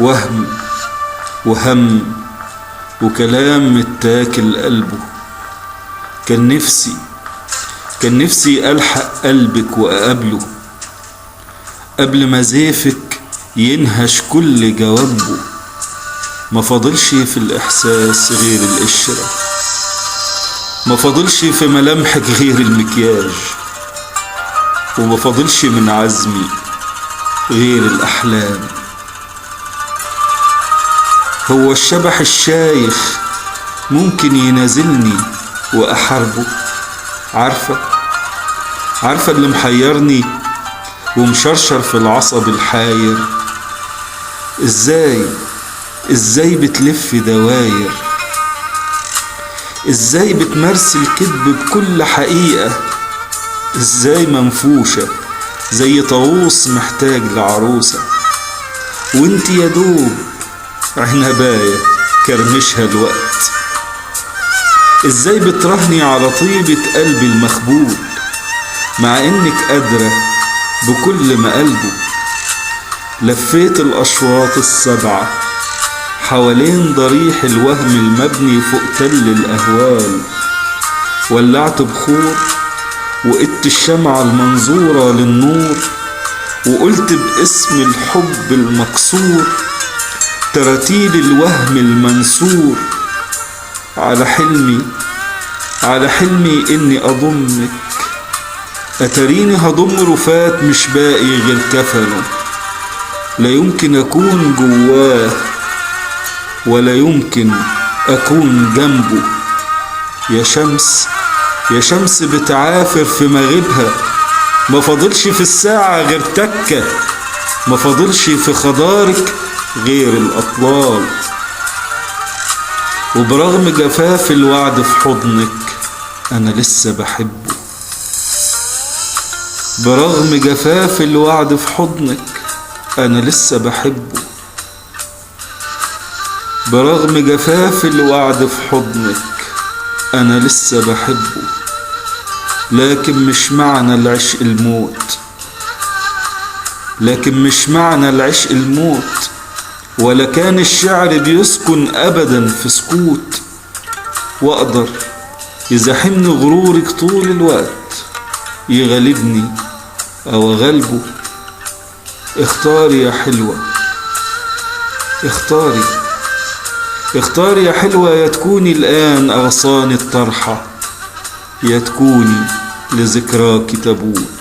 وهم وهم وكلام متاكل قلبه. كان نفسي ألحق قلبك وأقابله قبل ما زيفك ينهش كل جوانبه. ما فاضلش في الإحساس غير القشرة، ما فاضلش في ملامحك غير المكياج، وما فاضلش من عزمي غير الأحلام. هو الشبح الشايخ ممكن ينازلني وأحاربه؟ عارفة اللي محيرني ومشرشر في العصب الحاير؟ ازاي بتلف دواير؟ ازاي بتمرسي الكذب بكل حقيقة؟ ازاي منفوشة زي طاووس محتاج لعروسة، وانت يا دوب عنباية كرمشها الوقت؟ ازاي بترهني على طيبة قلبي المخبول مع انك قادرة بكل ما قلبه؟ لفيت الأشواط السبعة حوالين ضريح الوهم المبني فوق تل الأهوال، ولعت بخور وقدت الشمعة المنظورة للنور، وقلت باسم الحب المكسور تراتيل الوهم المنسور على حلمي إني أضمك. أتريني هضم رفات مش باقي غير كفنه، لا يمكن أكون جواه ولا يمكن أكون جنبه. يا شمس بتعافر في مغيبها، ما فاضلش في الساعة غير تكة، ما فاضلش في خضارك غير الأطلال. وبرغم جفاف الوعد في حضنك أنا لسه بحبه، برغم جفاف الوعد في حضنك أنا لسه بحبه، برغم جفاف الوعد في حضنك أنا لسه بحبه. لكن مش معنى العشق الموت، ولا كان الشعر بيسكن أبدا في سكوت. وأقدر يزاحمني غرورك طول الوقت، يغلبني أو أغلبه. اختاري يا حلوة، اختاري يا حلوة، يا تكوني الآن أغصان الطرحة، يا تكوني لذكراك تابوت.